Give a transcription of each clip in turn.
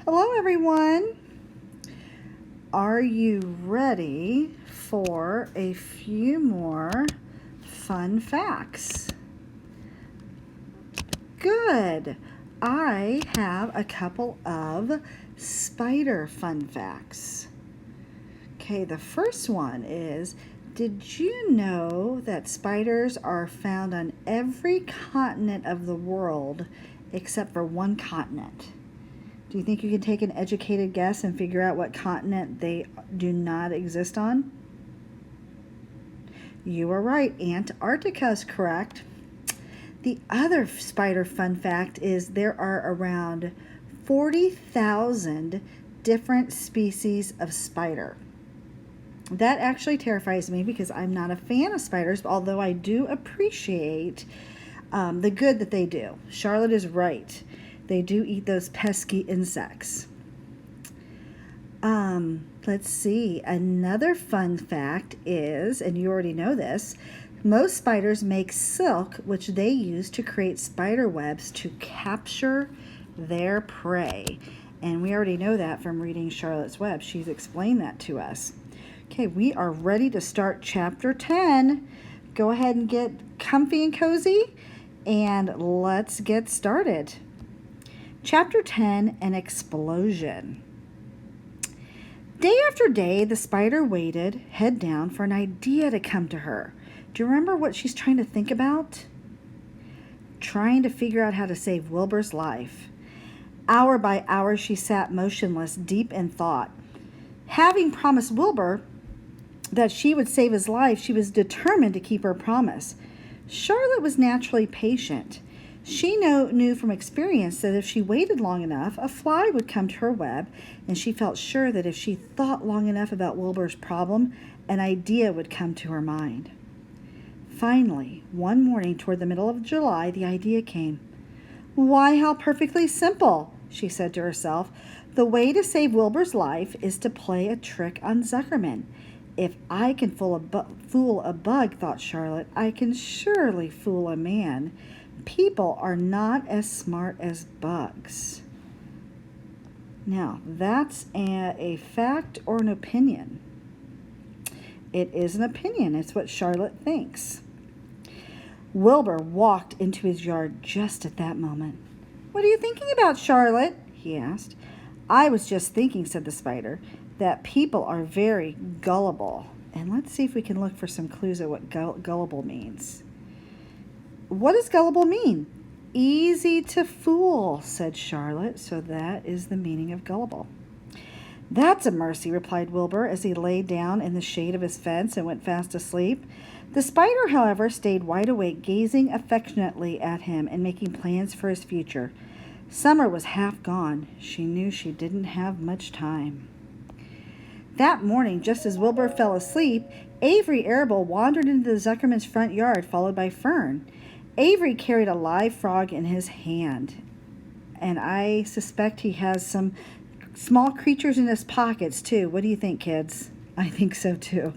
Hello, everyone. Are you ready for a few more fun facts? Good. I have a couple of spider fun facts. Okay, the first one is, did you know that spiders are found on every continent of the world except for one continent? Do you think you can take an educated guess and figure out what continent they do not exist on? You are right. Antarctica is correct. The other spider fun fact is there are around 40,000 different species of spider. That actually terrifies me because I'm not a fan of spiders, although I do appreciate the good that they do. Charlotte is right. They do eat those pesky insects. Let's see. Another fun fact is, and you already know this, most spiders make silk, which they use to create spider webs to capture their prey. And we already know that from reading Charlotte's Web. She's explained that to us. Okay, we are ready to start chapter 10. Go ahead and get comfy and cozy, and let's get started. Chapter 10, An Explosion. Day after day, the spider waited, head down, for an idea to come to her. Do you remember what she's trying to think about? Trying to figure out how to save Wilbur's life. Hour by hour, she sat motionless, deep in thought. Having promised Wilbur that she would save his life, she was determined to keep her promise. Charlotte was naturally patient. She knew from experience that if she waited long enough, a fly would come to her web, and she felt sure that if she thought long enough about Wilbur's problem, an idea would come to her mind. Finally, one morning toward the middle of July, the idea came. "Why, how perfectly simple," she said to herself. "The way to save Wilbur's life is to play a trick on Zuckerman. If I can fool a bug, thought Charlotte, I can surely fool a man. People are not as smart as bugs." Now, that's a fact or an opinion? It is an opinion. It's what Charlotte thinks. Wilbur walked into his yard just at that moment. "What are you thinking about, Charlotte?" he asked. "I was just thinking," said the spider, "that people are very gullible." And let's see if we can look for some clues at what gullible means. What does gullible mean? Easy to fool, said Charlotte. So that is the meaning of gullible. "That's a mercy," replied Wilbur as he lay down in the shade of his fence and went fast asleep. The spider, however, stayed wide awake, gazing affectionately at him and making plans for his future. Summer was half gone. She knew she didn't have much time. That morning, just as Wilbur fell asleep, Avery Arable wandered into the Zuckerman's front yard, followed by Fern. Avery carried a live frog in his hand, and I suspect he has some small creatures in his pockets, too. What do you think, kids? I think so, too.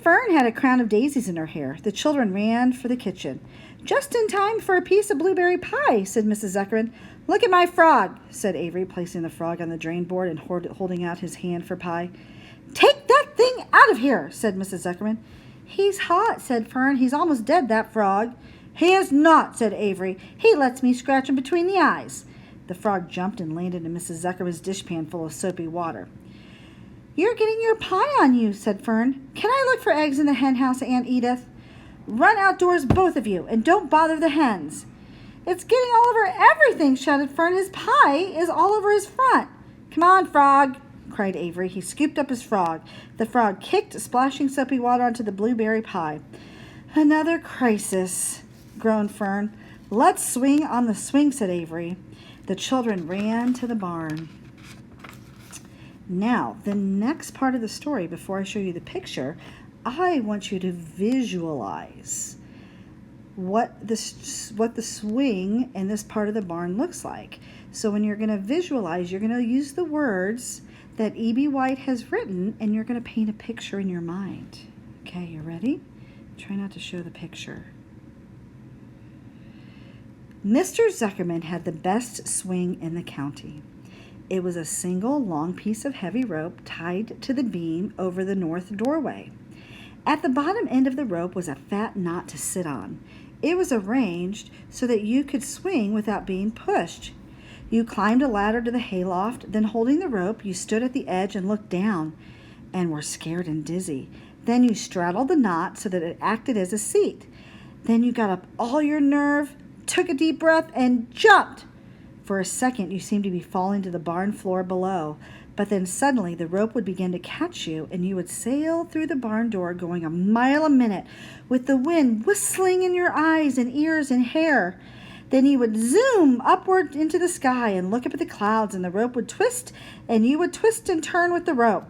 Fern had a crown of daisies in her hair. The children ran for the kitchen. "Just in time for a piece of blueberry pie," said Mrs. Zuckerman. "Look at my frog," said Avery, placing the frog on the drain board and holding out his hand for pie. "Take that thing out of here," said Mrs. Zuckerman. "He's hot," said Fern. "He's almost dead, that frog." "He is not," said Avery. "He lets me scratch him between the eyes." The frog jumped and landed in Mrs. Zuckerman's dishpan full of soapy water. "You're getting your pie on you," said Fern. "Can I look for eggs in the hen house, Aunt Edith?" "Run outdoors, both of you, and don't bother the hens." "It's getting all over everything," shouted Fern. "His pie is all over his front." "Come on, frog," cried Avery. He scooped up his frog. The frog kicked, splashing soapy water onto the blueberry pie. "Another crisis," groaned Fern. "Let's swing on the swing," said Avery. The children ran to the barn. Now, the next part of the story, before I show you the picture, I want you to visualize what the swing in this part of the barn looks like. So when you're going to visualize, you're going to use the words that E.B. White has written, and you're going to paint a picture in your mind. Okay, you ready? Try not to show the picture. Mr. Zuckerman had the best swing in the county. It was a single long piece of heavy rope tied to the beam over the north doorway. At the bottom end of the rope was a fat knot to sit on. It was arranged so that you could swing without being pushed. You climbed a ladder to the hayloft, then holding the rope, you stood at the edge and looked down and were scared and dizzy. Then you straddled the knot so that it acted as a seat. Then you got up all your nerve, took a deep breath, and jumped. For a second, you seemed to be falling to the barn floor below, but then suddenly the rope would begin to catch you, and you would sail through the barn door going a mile a minute with the wind whistling in your eyes and ears and hair. Then you would zoom upward into the sky and look up at the clouds, and the rope would twist, and you would twist and turn with the rope.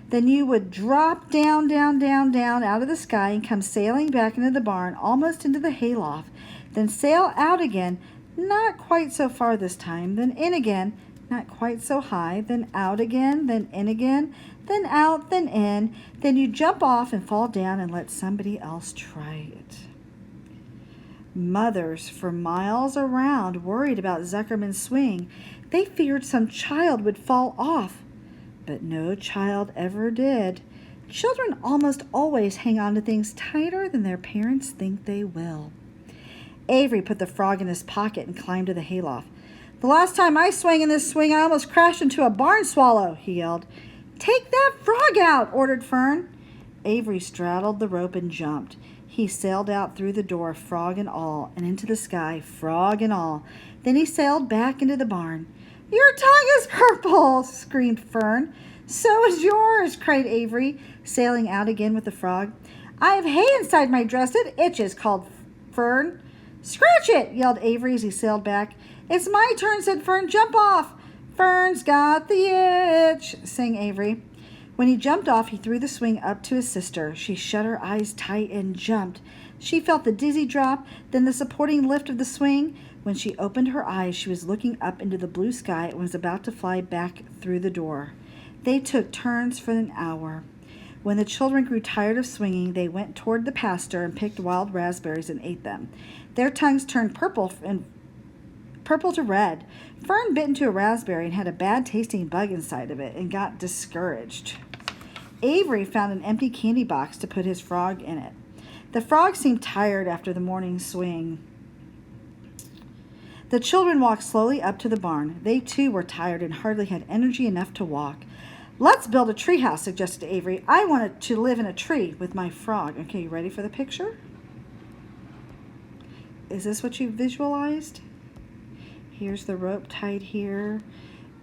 Then you would drop down, down, down, down out of the sky and come sailing back into the barn, almost into the hayloft. Then sail out again, not quite so far this time, then in again, not quite so high, then out again, then in again, then out, then in. Then you jump off and fall down and let somebody else try it. Mothers for miles around worried about Zuckerman's swing. They feared some child would fall off, but no child ever did. Children almost always hang on to things tighter than their parents think they will. Avery put the frog in his pocket and climbed to the hayloft. "The last time I swung in this swing, I almost crashed into a barn swallow," he yelled. "Take that frog out," ordered Fern. Avery straddled the rope and jumped. He sailed out through the door, frog and all, and into the sky, frog and all. Then he sailed back into the barn. "Your tongue is purple," screamed Fern. "So is yours," cried Avery, sailing out again with the frog. "I have hay inside my dress. It itches," called Fern. "Scratch it," yelled Avery as he sailed back. "It's my turn," said Fern. "Jump off." "Fern's got the itch," sang Avery. When he jumped off, he threw the swing up to his sister. She shut her eyes tight and jumped. She felt the dizzy drop, then the supporting lift of the swing. When she opened her eyes, she was looking up into the blue sky and was about to fly back through the door. They took turns for an hour. When the children grew tired of swinging, they went toward the pasture and picked wild raspberries and ate them. Their tongues turned purple to red. Fern bit into a raspberry and had a bad-tasting bug inside of it and got discouraged. Avery found an empty candy box to put his frog in it. The frog seemed tired after the morning swing. The children walked slowly up to the barn. They too were tired and hardly had energy enough to walk. "Let's build a treehouse," suggested Avery. "I wanted to live in a tree with my frog." Okay, you ready for the picture? Is this what you visualized? Here's the rope tied here,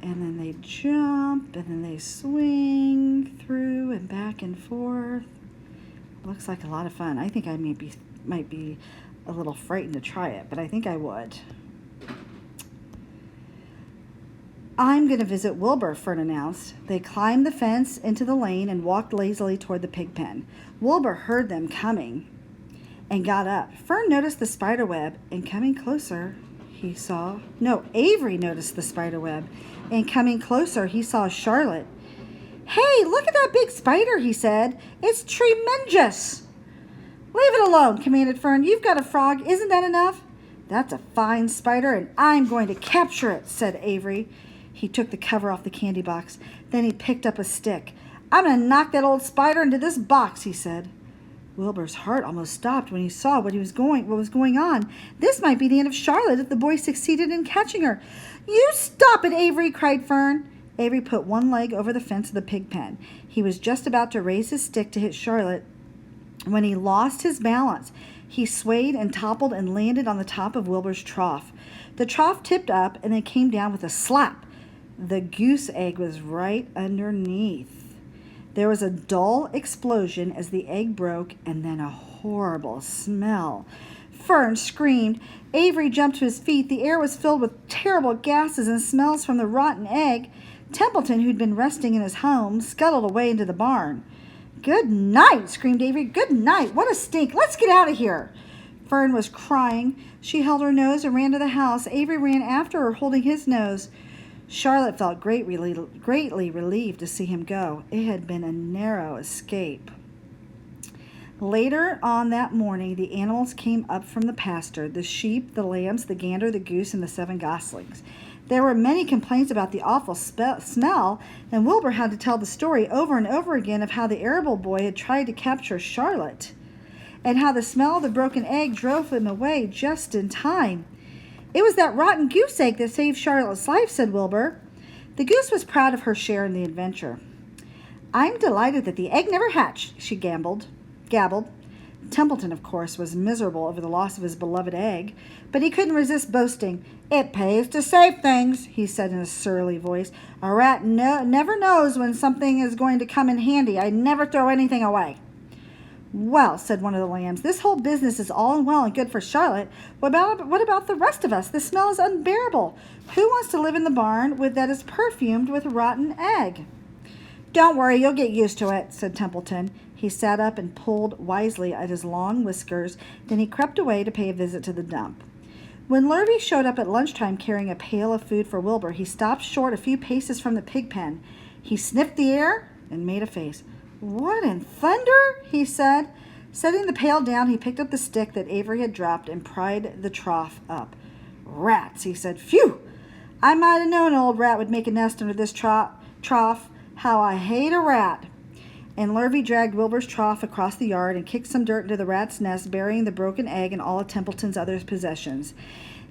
and then they jump, and then they swing through and back and forth. Looks like a lot of fun. I think I might be a little frightened to try it, but I think I would. "I'm going to visit Wilbur," Fern announced. They climbed the fence into the lane and walked lazily toward the pig pen. Wilbur heard them coming and got up. Fern noticed the spider web, and coming closer, Avery noticed the spider web, and coming closer, he saw Charlotte. "Hey, look at that big spider," he said. "It's tremendous." "Leave it alone," commanded Fern. "You've got a frog. Isn't that enough?" "That's a fine spider, and I'm going to capture it," said Avery. He took the cover off the candy box. Then he picked up a stick. "I'm going to knock that old spider into this box," he said. Wilbur's heart almost stopped when he saw what was going on. This might be the end of Charlotte if the boy succeeded in catching her. "You stop it, Avery!" cried Fern. Avery put one leg over the fence of the pig pen. He was just about to raise his stick to hit Charlotte when he lost his balance. He swayed and toppled and landed on the top of Wilbur's trough. The trough tipped up and then came down with a slap. The goose egg was right underneath. There was a dull explosion as the egg broke, and then a horrible smell. Fern screamed. Avery jumped to his feet. The air was filled with terrible gases and smells from the rotten egg. Templeton, who'd been resting in his home, scuttled away into the barn. "Good night," screamed Avery. "Good night. What a stink. Let's get out of here." Fern was crying. She held her nose and ran to the house. Avery ran after her, holding his nose. Charlotte felt greatly relieved to see him go. It had been a narrow escape. Later on that morning, the animals came up from the pasture, the sheep, the lambs, the gander, the goose, and the 7 goslings. There were many complaints about the awful smell, and Wilbur had to tell the story over and over again of how the Arable boy had tried to capture Charlotte, and how the smell of the broken egg drove him away just in time. "It was that rotten goose egg that saved Charlotte's life," said Wilbur. The goose was proud of her share in the adventure. "I'm delighted that the egg never hatched," she gabbled. Templeton, of course, was miserable over the loss of his beloved egg, but he couldn't resist boasting. "It pays to save things," he said in a surly voice. "A rat never knows when something is going to come in handy. I never throw anything away." "Well," said one of the lambs, "this whole business is all well and good for Charlotte. What about the rest of us? The smell is unbearable. Who wants to live in the barn that is perfumed with rotten egg?" "Don't worry, you'll get used to it," said Templeton. He sat up and pulled wisely at his long whiskers. Then he crept away to pay a visit to the dump. When Lurvy showed up at lunchtime carrying a pail of food for Wilbur, he stopped short a few paces from the pig pen. He sniffed the air and made a face. "What in thunder?" he said. Setting the pail down, he picked up the stick that Avery had dropped and pried the trough up. "Rats," he said. "Phew! I might have known an old rat would make a nest under this trough. How I hate a rat." And Lurvy dragged Wilbur's trough across the yard and kicked some dirt into the rat's nest, burying the broken egg and all of Templeton's other possessions.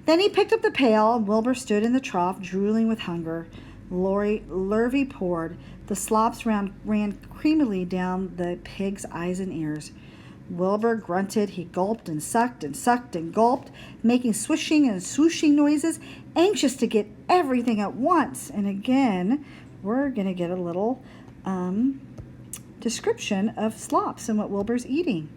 Then he picked up the pail, and Wilbur stood in the trough, drooling with hunger. Lurvy poured. The slops ran creamily down the pig's eyes and ears. Wilbur grunted. He gulped and sucked and sucked and gulped, making swishing and swooshing noises, anxious to get everything at once. And again, we're going to get a little description of slops and what Wilbur's eating.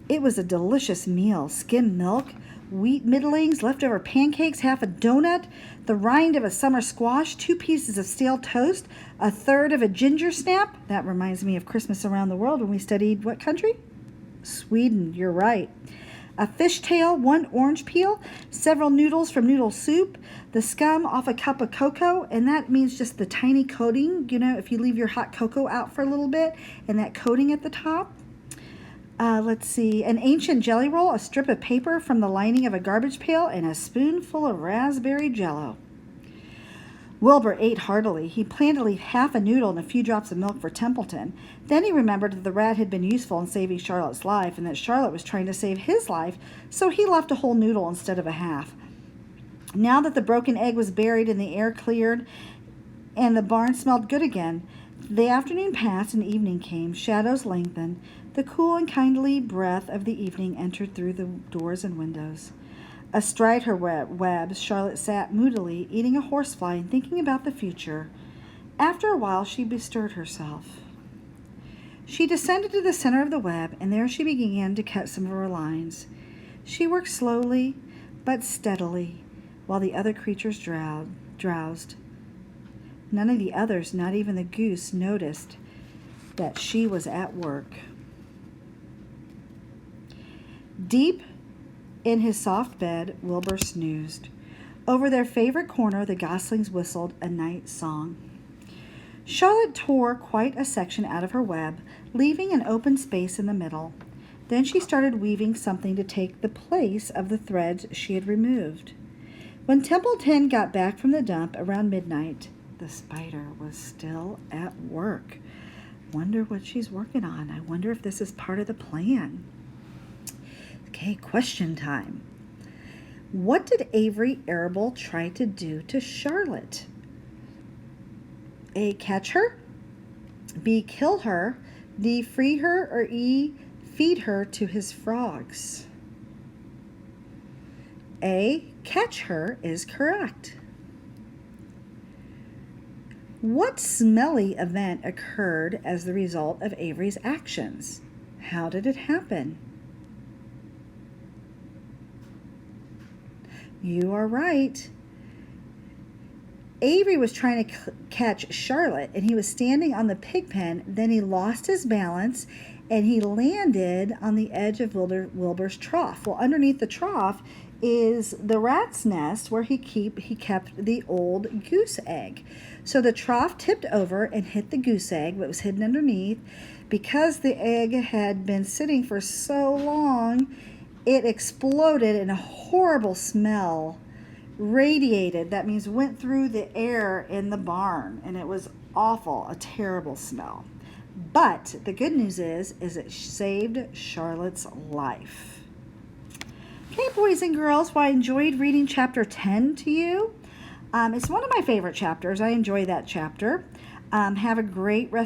It was a delicious meal. Skim milk, wheat middlings, leftover pancakes, half a donut, the rind of a summer squash, 2 pieces of stale toast, a third of a ginger snap. That reminds me of Christmas around the world when we studied what country? Sweden, you're right. A fishtail, 1 orange peel, several noodles from noodle soup, the scum off a cup of cocoa, and that means just the tiny coating, if you leave your hot cocoa out for a little bit, and that coating at the top. Let's see, an ancient jelly roll, a strip of paper from the lining of a garbage pail, and a spoonful of raspberry jello. Wilbur ate heartily. He planned to leave half a noodle and a few drops of milk for Templeton. Then he remembered that the rat had been useful in saving Charlotte's life and that Charlotte was trying to save his life, so he left a whole noodle instead of a half. Now that the broken egg was buried and the air cleared and the barn smelled good again, the afternoon passed and evening came. Shadows lengthened. The cool and kindly breath of the evening entered through the doors and windows. Astride her webs, Charlotte sat moodily, eating a horsefly and thinking about the future. After a while, she bestirred herself. She descended to the center of the web, and there she began to cut some of her lines. She worked slowly but steadily, while the other creatures drowsed. None of the others, not even the goose, noticed that she was at work. Deep in his soft bed, Wilbur snoozed. Over their favorite corner, the goslings whistled a night song. Charlotte tore quite a section out of her web, leaving an open space in the middle. Then she started weaving something to take the place of the threads she had removed. When Templeton got back from the dump around midnight, the spider was still at work. Wonder what she's working on. I wonder if this is part of the plan. Okay, question time. What did Avery Arable try to do to Charlotte? A, catch her, B, kill her, D, free her, or E, feed her to his frogs? A, catch her is correct. What smelly event occurred as the result of Avery's actions? How did it happen? You are right. Avery was trying to catch Charlotte, and he was standing on the pig pen. Then he lost his balance, and he landed on the edge of Wilbur's trough. Well, underneath the trough is the rat's nest where he kept the old goose egg. So the trough tipped over and hit the goose egg, but was hidden underneath. Because the egg had been sitting for so long, it exploded, and a horrible smell radiated. That means went through the air in the barn, and it was awful, a terrible smell. But the good news is it saved Charlotte's life. Okay, boys and girls, well, I enjoyed reading chapter 10 to you. It's one of my favorite chapters. I enjoy that chapter. Have a great rest